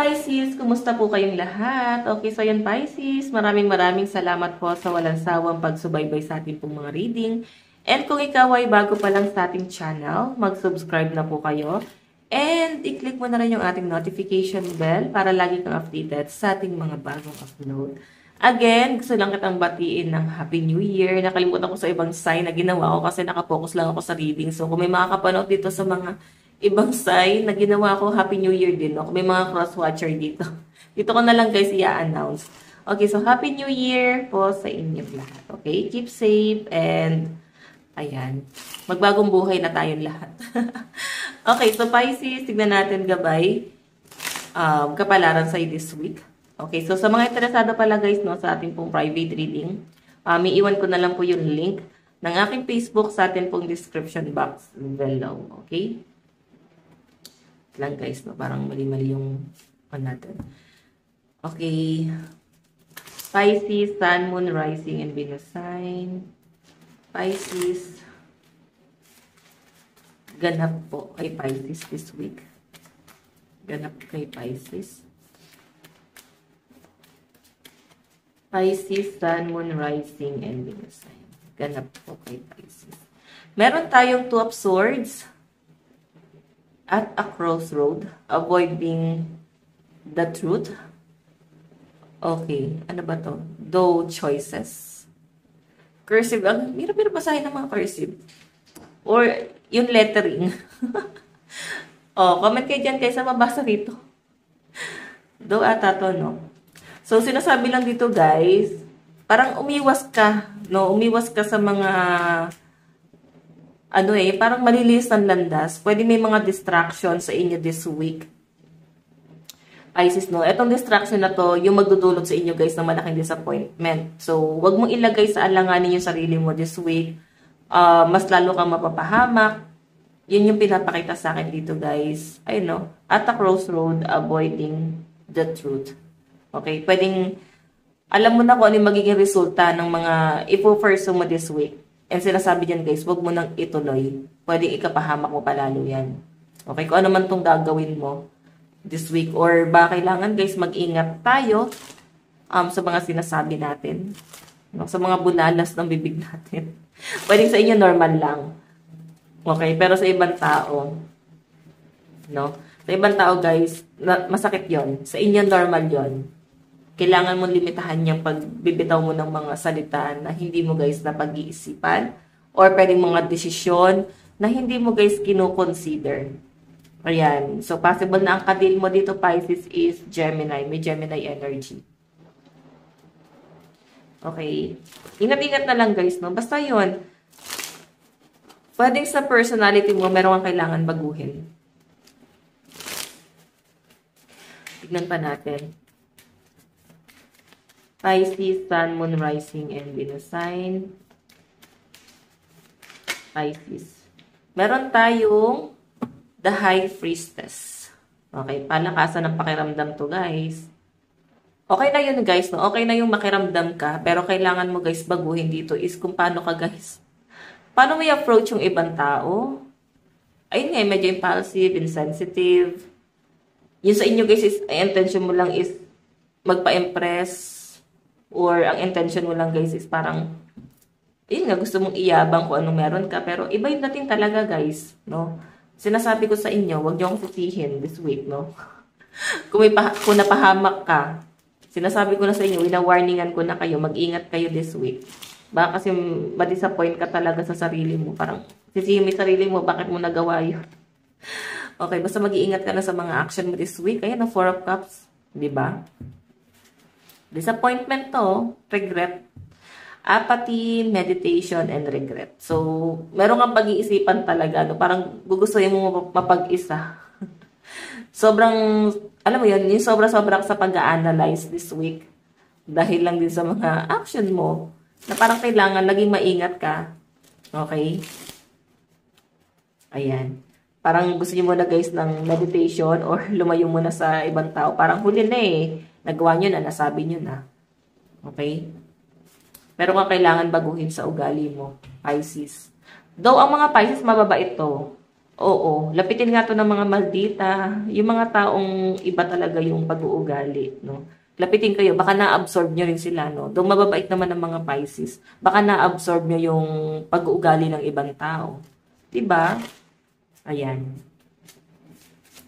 Pisces, kumusta po kayong lahat? Okay, so yan Pisces, maraming salamat po sa walang sawang pagsubaybay sa ating pong mga reading. And kung ikaw ay bago pa lang sa ating channel, mag-subscribe na po kayo. And i-click mo na rin yung ating notification bell para lagi kang updated sa ating mga bagong upload. Again, gusto lang kitang batiin ng Happy New Year. Nakalimutan ko sa ibang sign na ginawa ko kasi nakafocus lang ako sa reading. So kung may makakapanood dito sa mga ibang sign na ginawa ko, Happy New Year din. No? Kung may mga cross-watcher dito. Dito ko na lang guys i-announce. Okay, so Happy New Year po sa inyo lahat. Okay, keep safe and ayan, magbagong buhay na tayong lahat. Okay, so Pisces, tignan natin gabay. Kapalaran sa'yo this week. Okay, so sa mga interesado pala guys no, sa ating pong private reading, iiwan ko na lang po yung link ng aking Facebook sa ating pong description box below. Okay? Lang guys, no? Parang mali-mali yung natin. Okay. Pisces, Sun, Moon, Rising, and Venus sign. Pisces. Ganap po kay Pisces this week. Ganap kay Pisces. Pisces, Sun, Moon, Rising, and Venus sign. Ganap po kay Pisces. Meron tayong Two of Swords. At a crossroad, avoiding the truth. Okay, ano ba to? Though choices. Cursive, ang hirap-hirap basahin ng mga cursive. Or yung lettering. Comment kayo dyan kaysa mabasa rito. Though ata to, no? So, sinasabi lang dito, guys, parang umiwas ka, no? Umiwas ka sa mga parang malilis ng landas. Pwede may mga distraction sa inyo this week. Pisces, no? Etong distraction na to, yung magdudulot sa inyo, guys, ng malaking disappointment. So, wag mong ilagay sa alanganin yung sarili mo this week. Mas lalo kang mapapahamak. Yun yung pinapakita sa akin dito, guys. Ayun, no? At a crossroad, avoiding the truth. Okay? Pwedeng, alam mo na kung ano yung magiging resulta ng mga ipo-pursue mo this week. And sinasabi dyan guys, wag mo nang ituloy. Pwedeng ikapahamak mo palalo yan. Okay, kung ano man itong gagawin mo this week. Or ba kailangan guys, mag-ingat tayo sa mga sinasabi natin. No? Sa mga bunalas ng bibig natin. Pwedeng sa inyo normal lang. Okay, pero sa ibang tao, no? Sa ibang tao guys, masakit yon. Sa inyo normal yon. Kailangan mo limitahan yung pagbibitaw mo ng mga salita na hindi mo guys na pag-iisipan or pwedeng mga desisyon na hindi mo guys kino-consider. Ayan. So, possible na ang kadil mo dito, Pisces, is Gemini. May Gemini energy. Okay. Ingat-ingat na lang guys, no? Basta yun. Pwedeng sa personality mo, meron kang kailangan baguhin. Tignan pa natin. Pisces, Sun, Moon, Rising, and Venus sign. Pisces. Meron tayong The High Priestess. Okay, palakasan ng pakiramdam to, guys. Okay na yun, guys. No? Okay na yung makiramdam ka, pero kailangan mo, guys, baguhin dito is kung paano ka, guys. Paano mo i-approach yung ibang tao? Ayun nga, medyo impulsive, insensitive. Yun sa inyo, guys, is, intention mo lang is magpa-impress. Or ang intention mo lang guys is parang, yun nga, gusto mong iyabang kung anong meron ka. Pero iba yung dating talaga guys, no? Sinasabi ko sa inyo, huwag niyo akong sisihin this week, no? kung napahamak ka, sinasabi ko na sa inyo, ina-warningan ko na kayo, mag-ingat kayo this week. Baka kasi ma-disappoint ka talaga sa sarili mo. Parang sisihin mo yung sarili mo, bakit mo nagawa yun? Okay, basta mag-iingat ka na sa mga action mo this week. Ayan, 4 of Cups, di ba? Disappointment to, regret, apathy, meditation, and regret. So, meron kang pag-iisipan talaga. No? Parang gugustuhin mo mapag-isa. Sobrang, alam mo yun, yung sobra-sobra sa pag-a-analyze this week. Dahil lang din sa mga action mo, na parang kailangan naging maingat ka. Okay? Ayan. Parang gusto niyo muna guys ng meditation or lumayo muna sa ibang tao. Parang huli na eh. Nagawa nyo na, nasabi nyo na. Okay? Pero kung kailangan baguhin sa ugali mo, Pisces. Though ang mga Pisces mababait to. Oo, lapitin nga 'to ng mga maldita, yung mga taong iba talaga yung pag-uugali, 'no. Lapitin kayo, baka na-absorb niyo rin sila, 'no. Though mababait naman ang mga Pisces, baka na-absorb niyo yung pag-uugali ng ibang tao, 'di ba? Ayan.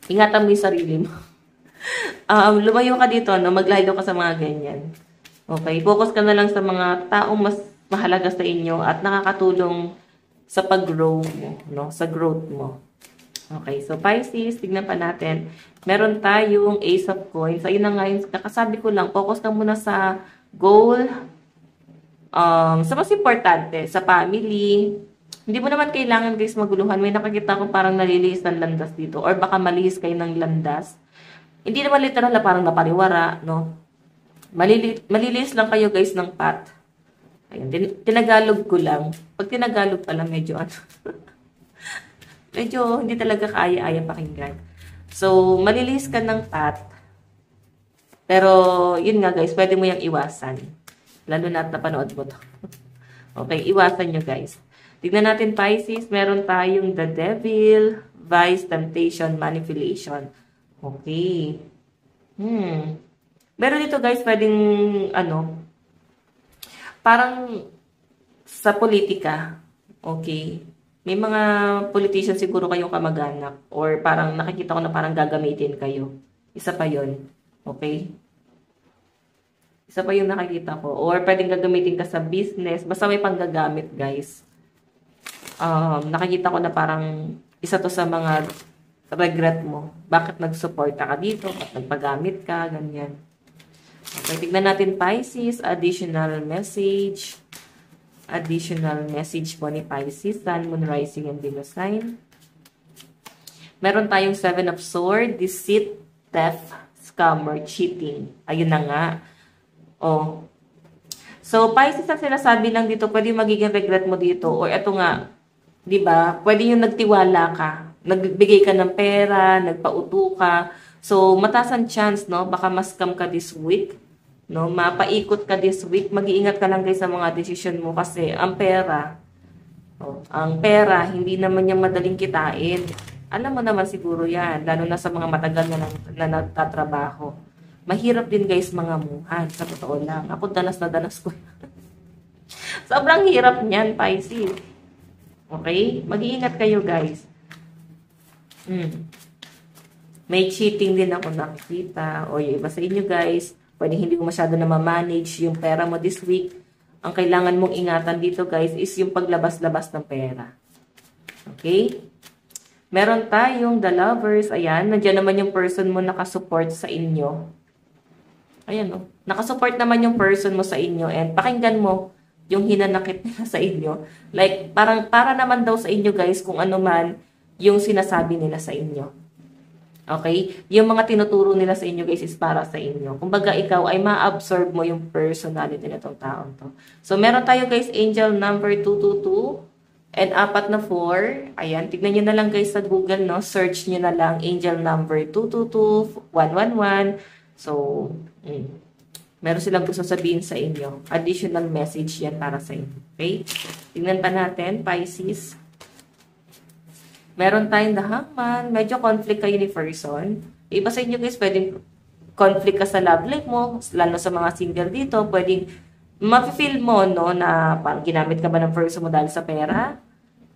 Ingatan mo yung sarili mo. Lumayo ka dito, 'no, maglaylo ka sa mga ganyan. Okay, focus ka na lang sa mga taong mas mahalaga sa inyo at nakakatulong sa pag-grow mo, no? Sa growth mo. Okay, so Pisces, tignan pa natin. Meron tayong Ace of Coins. Ayun na nga yung kakasabi ko lang, focus ka muna sa goal, sa mas importante, sa family. Hindi mo naman kailangan guys maguluhan. May nakakita ko parang nalilihis ng landas dito or baka malihis kayo ng landas. Hindi naman literal na parang napariwara, no? Malilihis lang kayo guys ng path. Ayun, tinagalog ko lang. Pag tinagalog pala, medyo ano, medyo hindi talaga kaya-aya pakinggan. So, malilihis ka ng path. Pero, yun nga guys, pwede mo yung iwasan. Lalo na at napanood mo to. Okay, iwasan nyo guys. Tignan natin Pisces, meron tayong the devil, vice, temptation, manipulation. Okay. Meron dito guys, pwedeng, ano, parang sa politika, okay, may mga politician siguro kayong kamag-anak or parang nakikita ko na parang gagamitin kayo. Isa pa yon, okay? Isa pa yung nakikita ko. Or pwedeng gagamitin ka sa business. Basta may panggagamit, guys. Nakikita ko na parang isa to sa mga regret mo. Bakit nag-suporta ka dito? Bakit nagpagamit ka? Ganyan. Okay, tignan natin Pisces, additional message. Additional message po ni Pisces, Sun, Moon, Rising, and Venus sign. Meron tayong Seven of Swords, deceit, theft, scam, or cheating. Ayun na nga. Oh. So, Pisces, ang sinasabi lang dito, pwede magiging regret mo dito. Or eto nga, di ba? Pwede yung nagtiwala ka. Nagbigay ka ng pera, nagpauto ka. So, mataas ang chance, no? Baka ma-scam ka this week. No, mapaikot ka this week. Mag-iingat ka lang guys sa mga decision mo kasi ang pera, hindi naman yung madaling kitain. Alam mo naman siguro yan, lalo na sa mga matagal na nagtatrabaho. Mahirap din guys mga muhan, sa totoo lang. Ako danas na danas ko. Sobrang hirap niyan, Pisces. Okay? Mag-iingat kayo guys. May cheating din ako nakikita. O yung iba sa inyo guys, pwedeng hindi ko masyado na ma-manage yung pera mo this week. Ang kailangan mong ingatan dito guys is yung paglabas-labas ng pera. Okay? Meron tayong the lovers. Ayan, nandiyan naman yung person mo nakasupport sa inyo. Ayan o. Nakasupport naman yung person mo sa inyo and pakinggan mo yung hinanakit nila sa inyo. Like, parang para naman daw sa inyo guys kung ano man yung sinasabi nila sa inyo. Okay? Yung mga tinuturo nila sa inyo guys is para sa inyo. Kumbaga ikaw ay ma-absorb mo yung personality nitong taong to. So meron tayo guys angel number 222 and 4 na 4. Ayan, tignan nyo na lang guys sa Google, no? Search nyo na lang angel number 222 111. So, meron silang gusto sabihin sa inyo. Additional message yan para sa inyo. Okay? Tignan pa natin, Pisces. Meron tayong the hangman. Medyo conflict kayo ni person. Iba sa inyo guys, pwedeng conflict ka sa love life mo. Lalo sa mga single dito, pwedeng ma-feel mo, no, na parang ginamit ka ba ng person mo dahil sa pera.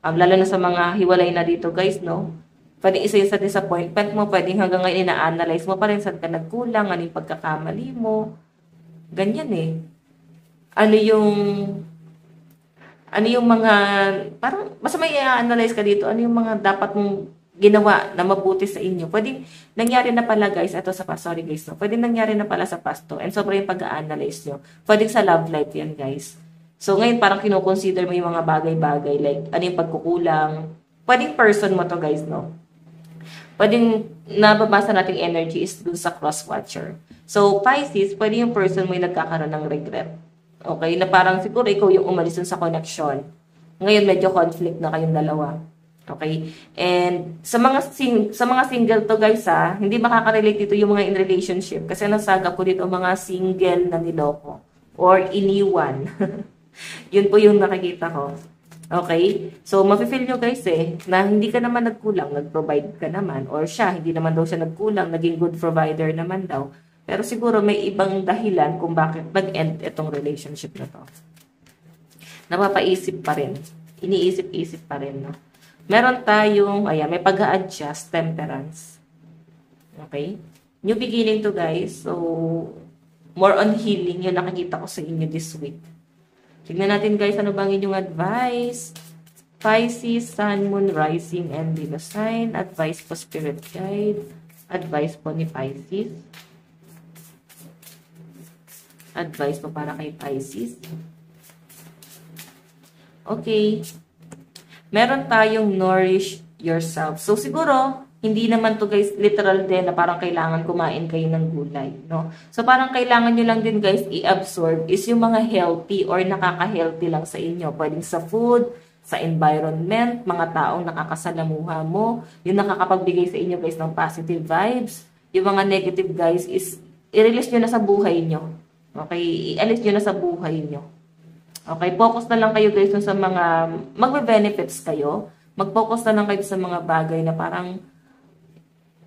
Lalo na sa mga hiwalay na dito guys, no. Pwedeng isa yung sa disappointment mo. Pwedeng hanggang ngayon ina-analyze mo pa rin saan ka nagkulang, ano yung pagkakamali mo. Ganyan eh. Ano yung mga, parang, basta may i-analyze ka dito, ano yung mga dapat mong ginawa na mabuti sa inyo. Pwedeng nangyari na pala guys, ito sa past, sorry guys, no? Pwedeng nangyari na pala sa past to, and sobrang yung pag-a-analyze nyo. Pwedeng sa love life yan guys. So ngayon parang kinoconsider mo yung mga bagay-bagay, like ano yung pagkukulang. Pwedeng person mo to guys, no? Pwedeng nababasa nating energy is dun sa cross-watcher. So Pisces, pwede yung person mo yung nagkakaroon ng regret. Okay, na parang siguro ikaw yung umalis sa connection. Ngayon medyo conflict na kayong dalawa. Okay? And sa mga single to guys hindi makaka-relate dito yung mga in relationship kasi nasagap ko dito mga single na niloko or iniwan. Yun po yung nakikita ko. Okay? So, mafe-feel nyo guys na hindi ka naman nagkulang, nag-provide ka naman, or siya, hindi naman daw siya nagkulang, naging good provider naman daw. Pero siguro may ibang dahilan kung bakit nag-end itong relationship na to. Napapaisip pa rin. Iniisip-isip pa rin, no? Meron tayong, ayan, may pag-a-adjust, temperance. Okay? New beginning to guys. So, more on healing yung nakikita ko sa inyo this week. Tignan natin guys, ano bang inyong advice? Pisces, Sun, Moon, Rising, and Venus sign. Advice po Spirit Guide. Advice po ni Pisces. Advice po para kay Pisces. Okay. Meron tayong nourish yourself. So, siguro, hindi naman to guys literal din na parang kailangan kumain kayo ng gulay, no? So parang kailangan nyo lang din guys i-absorb is yung mga healthy or nakaka-healthy lang sa inyo. Pwedeng sa food, sa environment, mga taong nakakasalamuha mo, yung nakakapagbigay sa inyo guys ng positive vibes. Yung mga negative guys is i-release nyo na sa buhay nyo. Okay? I-alis nyo na sa buhay nyo. Okay? Focus na lang kayo guys sa mga magbe-benefits kayo. Mag-focus na lang kayo sa mga bagay na parang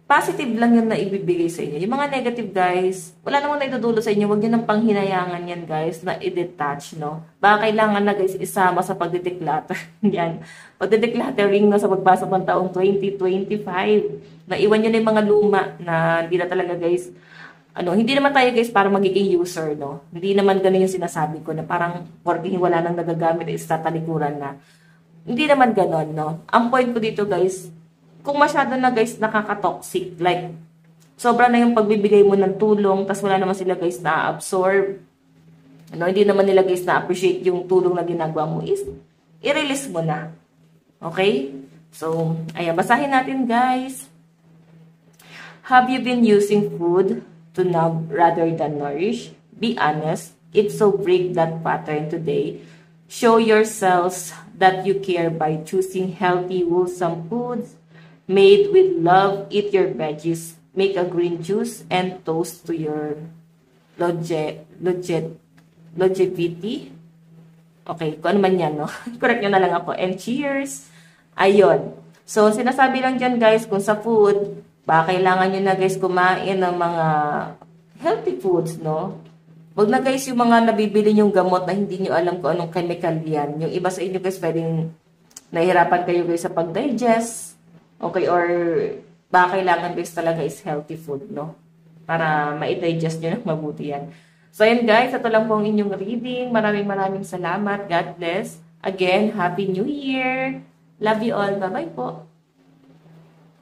positive lang yun na ibibigay sa inyo. Yung mga negative guys, wala namang naitutulot sa inyo. Huwag nyo ng panghinayangan yan guys na i-detach, no? Baka kailangan na guys isama sa pagdedeclutter. Yan. Pagdedecluttering na sa pagbasok ng taong 2025. Naiwan nyo na yung mga luma na hindi na talaga guys, hindi naman tayo guys para magiging user, no? Hindi naman ganun yung sinasabi ko na parang porque wala nang nagagamit is tatalikuran na. Hindi naman ganun, no? Ang point ko dito guys, kung masyado na guys nakaka-toxic, like sobra na yung pagbibigay mo ng tulong, tas wala naman sila guys na-absorb, hindi naman nila guys na-appreciate yung tulong na ginagawa mo, is i-release mo na. Okay? So, ayan, basahin natin guys. Have you been using food to numb rather than nourish? Be honest. If so, break that pattern today. Show yourselves that you care by choosing healthy, wholesome foods made with love. Eat your veggies, make a green juice, and toast to your longevity. Okay, kung ano man yan, no? Correct nyo na lang ako. And cheers! Ayun. So, sinasabi lang dyan, guys, kung sa food, baka kailangan nyo na, guys, kumain ng mga healthy foods, no? Wag na, guys, yung mga nabibili yung gamot na hindi nyo alam kung anong chemical yan. Yung iba sa inyo, guys, pwedeng nahihirapan kayo, guys, sa pag-digest. Okay, or baka kailangan guys talaga is healthy food, no? Para ma-digest nyo ng mabuti yan. So, ayan guys, ito lang po ang inyong reading. Maraming salamat. God bless. Again, Happy New Year. Love you all. Bye-bye po.